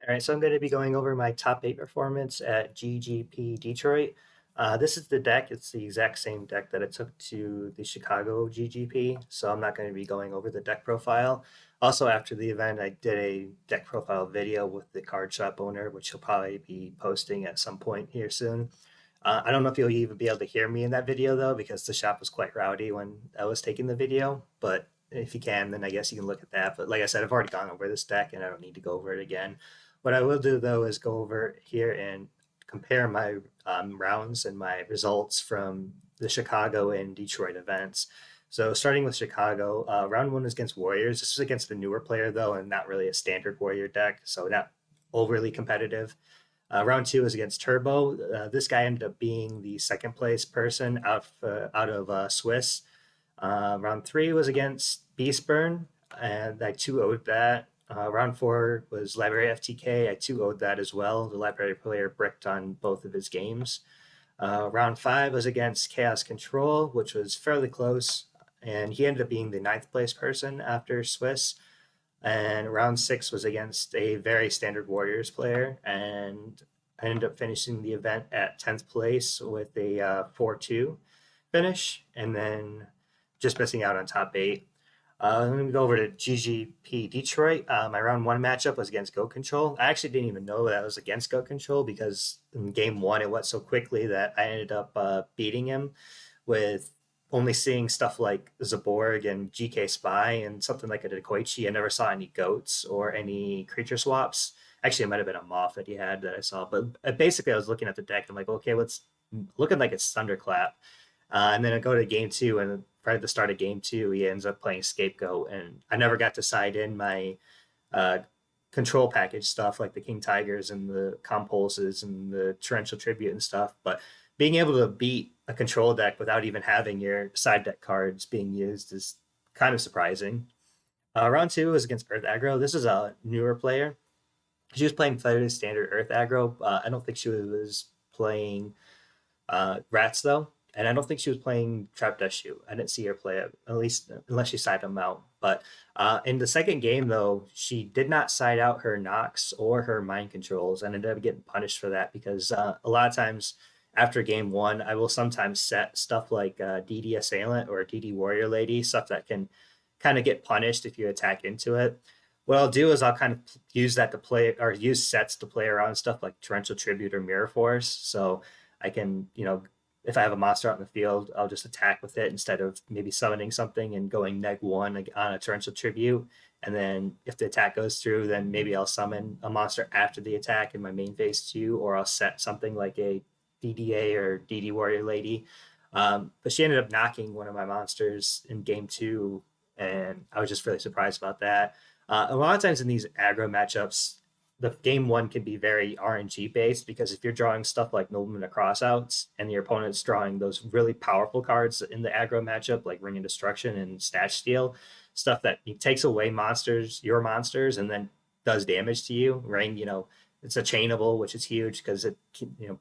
All right, so I'm going to be going over my top 8 performance at GGP Detroit. This is the deck. It's the exact same deck that I took to the Chicago GGP, so I'm not going to be going over the deck profile. Also, after the event, I did a deck profile video with the card shop owner, which he'll probably be posting at some point here soon. I don't know if you'll even be able to hear me in that video though, because the shop was quite rowdy when I was taking the video. But if you can, then I guess you can look at that. But like I said, I've already gone over this deck and I don't need to go over it again. What I will do though is go over here and compare my rounds and my results from the Chicago and Detroit events. So starting with Chicago, round one was against Warriors. This was against a newer player though, and not really a standard Warrior deck, so not overly competitive. Round two was against Turbo. This guy ended up being the second place person out of Swiss. Round three was against Beastburn, and I 2-0'd that. Round four was Library FTK. I 2-0'd that as well. The Library player bricked on both of his games. Round five was against Chaos Control, which was fairly close, and he ended up being the ninth place person after Swiss. And round six was against a very standard Warriors player, and I ended up finishing the event at 10th place with a 4-2 finish, and then just missing out on top eight. Let me go over to GGP Detroit. My round one matchup was against Go Control. I actually didn't even know that I was against Go Control because in game one it went so quickly that I ended up beating him with only seeing stuff like Zaborg and GK Spy and something like a Dekoichi. I never saw any goats or any creature swaps. Actually, it might have been a Moth that he had that I saw. But basically, I was looking at the deck. I'm like, okay, what's looking like it's Thunderclap. And then I go to game two, and right at the start of game two, he ends up playing Scapegoat. And I never got to side in my uh, control package stuff like the King Tigers and the Compulses and the Torrential Tribute and stuff. But being able to beat a control deck without even having your side deck cards being used is kind of surprising. Round two was against Earth Aggro. This is a newer player. She was playing fairly standard Earth Aggro. I don't think she was playing Rats though, and I don't think she was playing Trap Dust Shoot. I didn't see her play it, at least unless she sided them out. But in the second game though, she did not side out her Nox or her mind controls, and ended up getting punished for that because a lot of times after game one, I will sometimes set stuff like DD Assailant or DD Warrior Lady, stuff that can kind of get punished if you attack into it. What I'll do is I'll kind of use that to play or use sets to play around stuff like Torrential Tribute or Mirror Force. So I can, if I have a monster out in the field, I'll just attack with it instead of maybe summoning something and going -1 on a Torrential Tribute. And then if the attack goes through, then maybe I'll summon a monster after the attack in my main phase two, or I'll set something like a DDA or DD Warrior Lady. But she ended up knocking one of my monsters in game two, and I was just really surprised about that. A lot of times in these aggro matchups, the game one can be very RNG based because if you're drawing stuff like Nobleman of Crossouts and your opponent's drawing those really powerful cards in the aggro matchup like Ring of Destruction and Snatch Steal, stuff that takes away your monsters, and then does damage to you. Ring, it's a chainable, which is huge because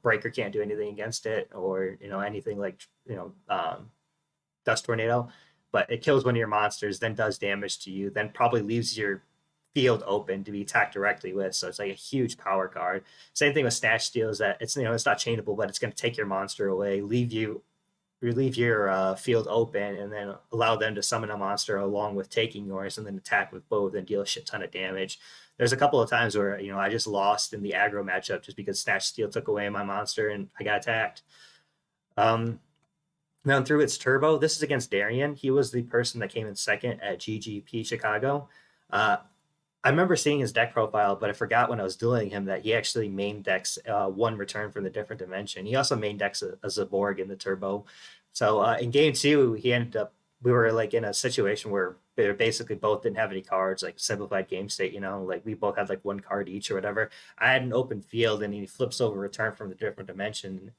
Breaker can't do anything against it, or anything like Dust Tornado, but it kills one of your monsters, then does damage to you, then probably leaves your field open to be attacked directly with. So it's like a huge power card. Same thing with Snatch Steal is that it's it's not chainable, but it's going to take your monster away, leave your field open, and then allow them to summon a monster along with taking yours, and then attack with both and deal a shit ton of damage. There's a couple of times where I just lost in the aggro matchup just because Snatch Steal took away my monster and I got attacked. Now through its turbo, this is against Darian. He was the person that came in second at GGP Chicago. I remember seeing his deck profile, but I forgot when I was dueling him that he actually main decks one return from the different dimension. He also main decks a Zaborg in the turbo. So in game two, we were like in a situation where they basically both didn't have any cards, like simplified game state, like we both had like one card each or whatever. I had an open field and he flips over return from the different dimension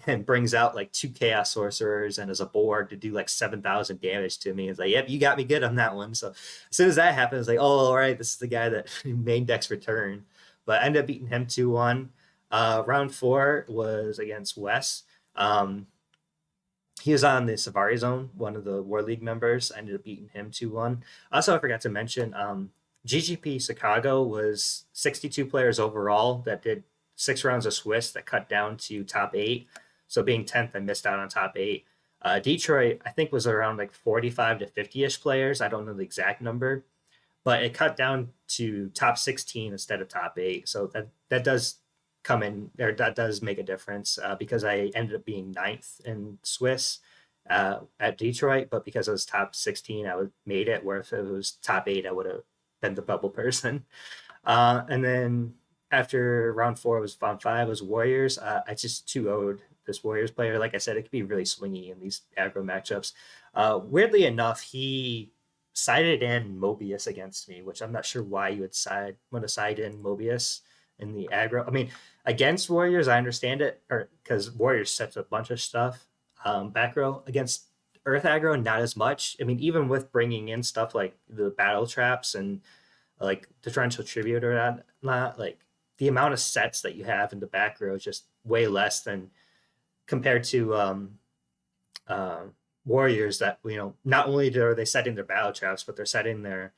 and brings out like two Chaos Sorcerers and as a board to do like 7,000 damage to me. It's like, yep, you got me good on that one. So as soon as that happened, it's like, oh, all right, this is the guy that main decks return. But I ended up beating him 2-1. Round four was against Wes. He was on the Savari Zone, one of the War League members. I ended up beating him 2-1. Also, I forgot to mention GGP Chicago was 62 players overall that did 6 rounds of Swiss that cut down to top eight. So being 10th, I missed out on top eight. Detroit, I think, was around like 45 to 50-ish players. I don't know the exact number, but it cut down to top 16 instead of top eight. So that does come in, or that does make a difference, because I ended up being ninth in Swiss at Detroit, but because I was top 16, I would made it. Where if it was top eight, I would have been the bubble person. And then after round four was round five was Warriors. I just 2-0'd this Warriors player. Like I said, it could be really swingy in these aggro matchups. Weirdly enough, he sided in Mobius against me, which I'm not sure why you would want to side in Mobius in the aggro. I mean, against Warriors, I understand it, or because Warriors sets a bunch of stuff back row. Against Earth aggro, not as much. I mean, even with bringing in stuff like the battle traps and like the torrential tribute or not, like the amount of sets that you have in the back row is just way less than compared to uh, warriors that not only are they setting their battle traps, but they're setting their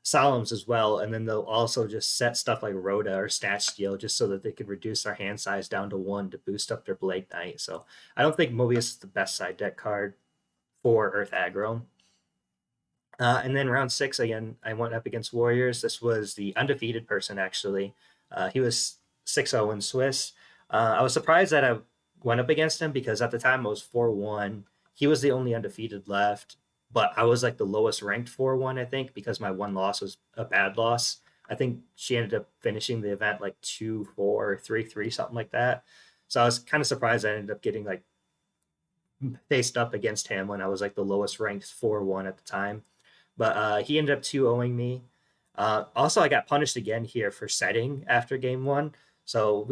solemns as well, and then they'll also just set stuff like Rhoda or Snatch Steel just so that they can reduce their hand size down to 1 to boost up their Blade Knight. So I don't think Mobius is the best side deck card for Earth aggro. And then round six, again, I went up against Warriors. This was the undefeated person, actually. He was 6-0 in Swiss. I was surprised that I went up against him because at the time I was 4-1. He was the only undefeated left, but I was like the lowest ranked 4-1, I think, because my one loss was a bad loss. I think she ended up finishing the event like 2-4, 3-3, something like that. So I was kind of surprised I ended up getting like faced up against him when I was like the lowest ranked 4-1 at the time. But he ended up 2-0ing me. Also, I got punished again here for setting after game one. So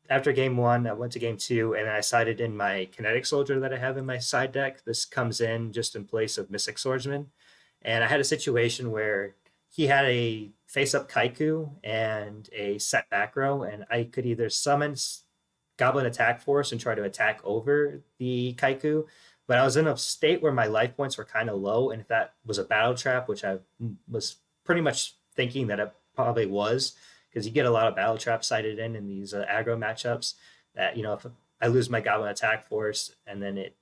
after game one, I went to game two, and I sided in my kinetic soldier that I have in my side deck. This comes in just in place of Mystic Swordsman. And I had a situation where he had a face up Kaiku and a set back row, and I could either summon Goblin Attack Force and try to attack over the Kaiku. But I was in a state where my life points were kind of low, and if that was a battle trap, which I was pretty much thinking that it probably was, because you get a lot of battle traps sighted in these aggro matchups. That if I lose my Goblin Attack Force and then it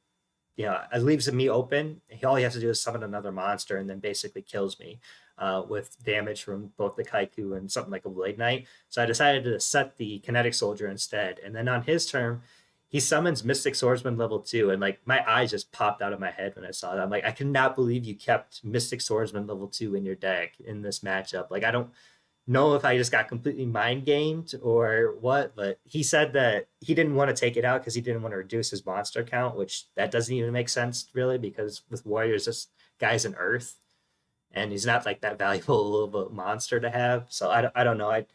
leaves me open. All he has to do is summon another monster and then basically kills me with damage from both the Kaiku and something like a Blade Knight. So I decided to set the Kinetic Soldier instead. And then on his turn, he summons Mystic Swordsman level 2. And like my eyes just popped out of my head when I saw that. I'm like, I cannot believe you kept Mystic Swordsman level 2 in your deck in this matchup. Like, I don't know if I just got completely mind gamed or what, but he said that he didn't want to take it out because he didn't want to reduce his monster count, which that doesn't even make sense really, because with Warriors, this guy's an Earth and he's not like that valuable of a monster to have. So I don't know. I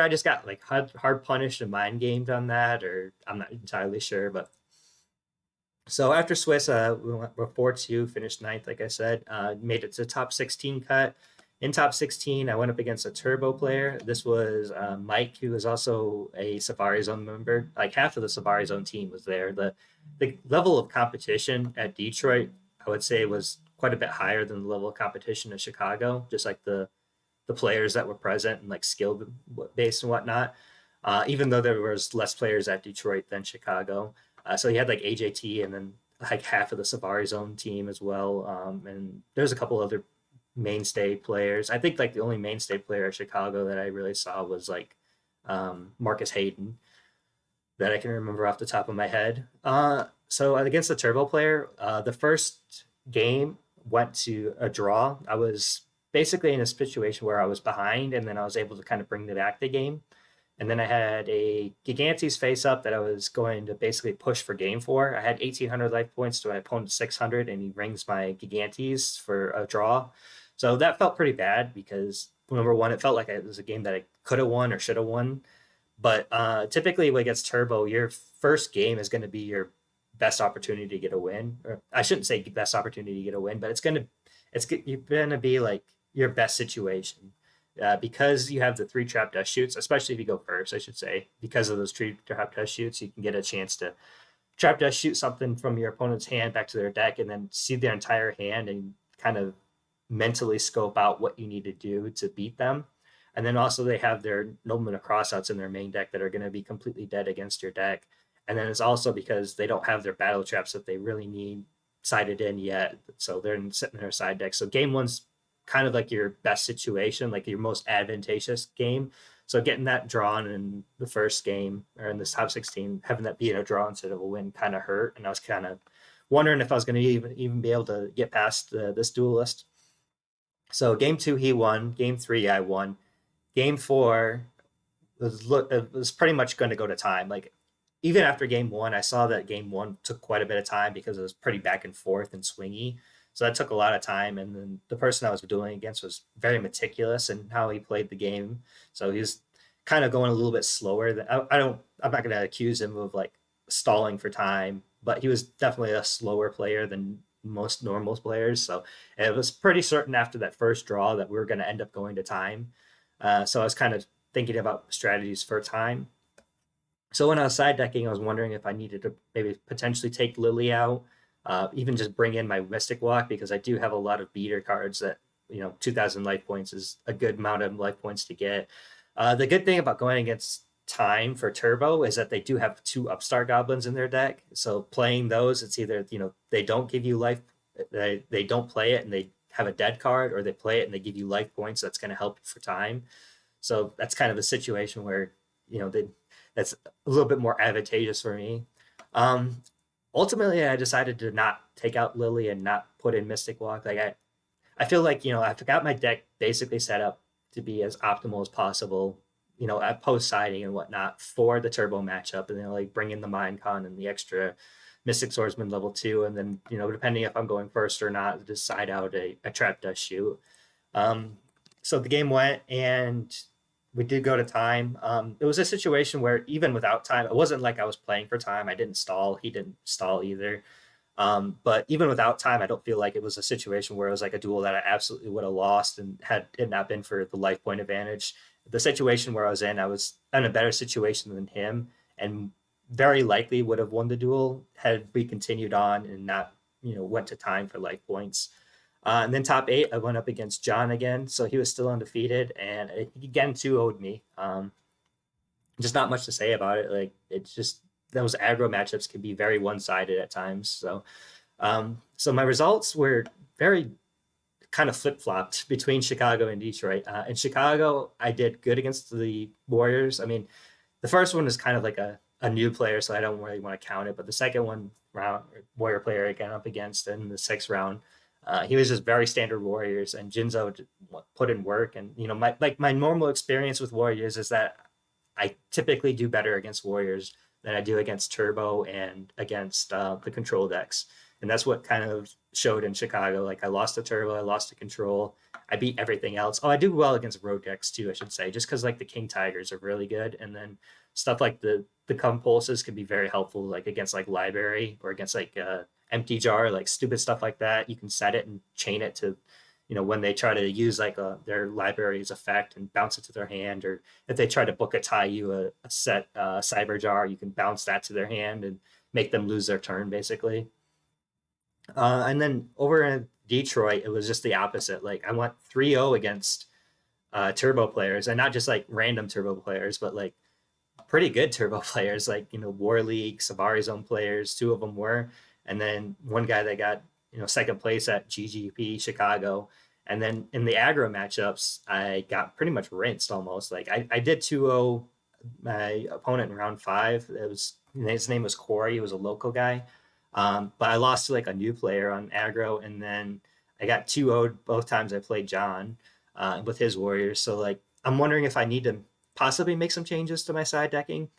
just got like hard punished and mind gamed on that, or I'm not entirely sure. But so after Swiss, we're 4-2, finished ninth, like I said, made it to top 16 cut. In top 16, I went up against a turbo player. This was Mike, who was also a Safari Zone member. Like half of the Safari Zone team was there. The level of competition at Detroit, I would say, was quite a bit higher than the level of competition in Chicago. Just like the players that were present and like skill based and whatnot. Even though there was less players at Detroit than Chicago, so you had like AJT and then like half of the Safari Zone team as well. And there's a couple other mainstay players. I think like the only mainstay player at Chicago that I really saw was like Marcus Hayden that I can remember off the top of my head. So against the turbo player, the first game went to a draw. I was basically in a situation where I was behind, and then I was able to kind of bring back the game. And then I had a Gigantes face up that I was going to basically push for game four. I had 1,800 life points to my opponent's 600, and he rings my Gigantes for a draw. So that felt pretty bad because, number one, it felt like it was a game that I could have won or should have won. But typically, when it gets turbo, your first game is going to be your best opportunity to get a win. Or I shouldn't say best opportunity to get a win, but you're going to be like your best situation. Because you have the 3 trap dust shoots, especially if you go first, I should say, because of those 3 trap dust shoots, you can get a chance to trap dust shoot something from your opponent's hand back to their deck and then see their entire hand and kind of mentally scope out what you need to do to beat them. And then also they have their Noblemen of Crossouts in their main deck that are going to be completely dead against your deck. And then it's also because they don't have their battle traps that they really need sided in yet. So they're sitting in their side deck. So game one's kind of like your best situation, like your most advantageous game. So getting that drawn in the first game or in this top 16, having that be a draw instead of a win kind of hurt. And I was kind of wondering if I was going to even be able to get past this duelist. So game two, he won. Game three, I won. Game four, it was pretty much going to go to time. Like even after game one, I saw that game one took quite a bit of time because it was pretty back and forth and swingy. So that took a lot of time. And then the person I was doing against was very meticulous in how he played the game. So he was kind of going a little bit slower. I'm not going to accuse him of like stalling for time, but he was definitely a slower player than most normal players. So it was pretty certain after that first draw that we were going to end up going to time. So I was kind of thinking about strategies for time. So when I was side decking, I was wondering if I needed to maybe potentially take Lily out, even just bring in my Mystic Walk because I do have a lot of beater cards that 2,000 life points is a good amount of life points to get. The good thing about going against time for turbo is that they do have two upstart goblins in their deck. So playing those, it's either they don't give you life, they don't play it and they have a dead card, or they play it and they give you life points. That's going to help for time. So that's kind of a situation where that's a little bit more advantageous for me. Um, Ultimately, I decided to not take out Lily and not put in Mystic Walk. Like I feel like I've got my deck basically set up to be as optimal as possible. At post siding and whatnot for the turbo matchup, and then like bring in the Mind Con and the extra Mystic Swordsman level 2, and then depending if I'm going first or not, decide out a trap dust shoot. Um, so the game went, and we did go to time. It was a situation where even without time, it wasn't like I was playing for time. I didn't stall. He didn't stall either. But even without time, I don't feel like it was a situation where it was like a duel that I absolutely would have lost, and had it not been for the life point advantage. The situation where I was in a better situation than him, and very likely would have won the duel had we continued on and not, went to time for life points. And then top eight, I went up against John again, so he was still undefeated, and he again 2-0'd me. Just not much to say about it. Like it's just those aggro matchups can be very one-sided at times. So my results were very kind of flip-flopped between Chicago and Detroit. In Chicago, I did good against the Warriors. I mean, the first one is kind of like a new player, so I don't really want to count it. But the second one round, Warrior player again up against in the sixth round, he was just very standard Warriors, and Jinzo put in work. And my normal experience with Warriors is that I typically do better against Warriors than I do against Turbo and against the control decks. And that's what kind of showed in Chicago. Like I lost to Turbo, I lost to Control, I beat everything else. Oh, I do well against road decks too, I should say, just because like the King Tigers are really good, and then stuff like the compulses can be very helpful, like against like Library or against like Empty Jar, like stupid stuff like that. You can set it and chain it to when they try to use like their library's effect and bounce it to their hand, or if they try to book a tie you a set cyber jar, you can bounce that to their hand and make them lose their turn basically. And then over in Detroit, it was just the opposite. Like I went 3-0 against turbo players, and not just like random turbo players, but like pretty good turbo players, like War League, Savari Zone players. Two of them were, and then one guy that got second place at GGP Chicago. And then in the aggro matchups, I got pretty much rinsed almost. Like I did 2-0 my opponent in round five. His name was Corey. He was a local guy. But I lost to like a new player on aggro, and then I got 2-0 both times I played John with his Warriors. So like I'm wondering if I need to possibly make some changes to my side decking.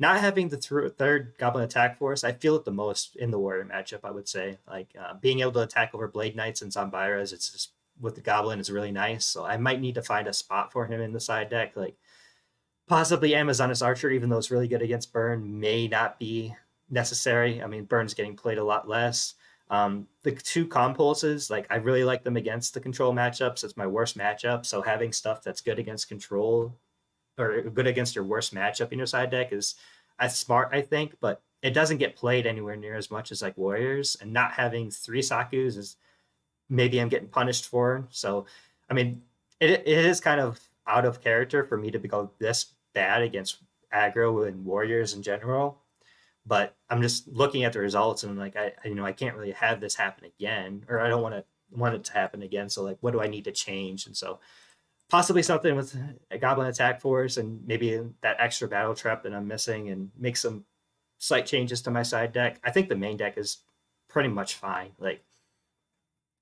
Not having the third Goblin attack force, I feel it the most in the Warrior matchup. I would say like being able to attack over Blade Knights and Zombiras, it's just with the Goblin is really nice. So I might need to find a spot for him in the side deck, like possibly Amazoness Archer, even though it's really good against Burn, may not be necessary. I mean, Burn's getting played a lot less. The two compulses, like I really like them against the control matchups. It's my worst matchup. So having stuff that's good against control or good against your worst matchup in your side deck is smart, I think, but it doesn't get played anywhere near as much as like Warriors. And not having three Sakus is maybe I'm getting punished for. So, I mean, it is kind of out of character for me to go this bad against aggro and warriors in general. But I'm just looking at the results and I'm like, I can't really have this happen again, or I don't want it to happen again. So like, what do I need to change? And so possibly something with a goblin attack force and maybe that extra battle trap that I'm missing, and make some slight changes to my side deck. I think the main deck is pretty much fine. Like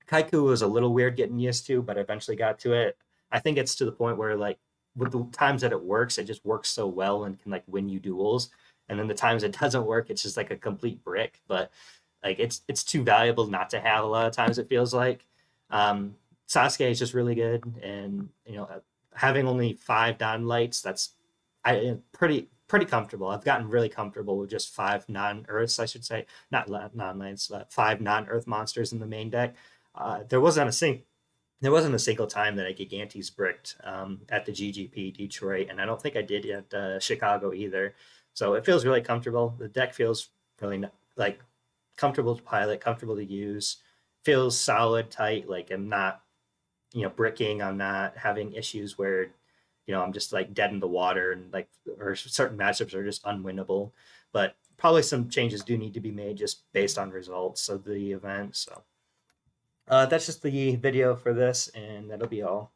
Kaiku was a little weird getting used to, but I eventually got to it. I think it's to the point where like with the times that it just works so well and can like win you duels. And then the times it doesn't work, it's just like a complete brick. But like it's too valuable not to have a lot of times. It feels like Sasuke is just really good, and having only 5 non-lights, that's pretty comfortable. I've gotten really comfortable with just 5 non-earths, I should say, not non-lights, but 5 non-earth monsters in the main deck. There wasn't a single time that I Gigantes bricked at the GGP Detroit, and I don't think I did at Chicago either. So it feels really comfortable. The deck feels really like comfortable to pilot, comfortable to use, feels solid, tight. Like I'm not, bricking. I'm not having issues where, I'm just like dead in the water and like, or certain matchups are just unwinnable. But probably some changes do need to be made just based on results of the event. So that's just the video for this, and that'll be all.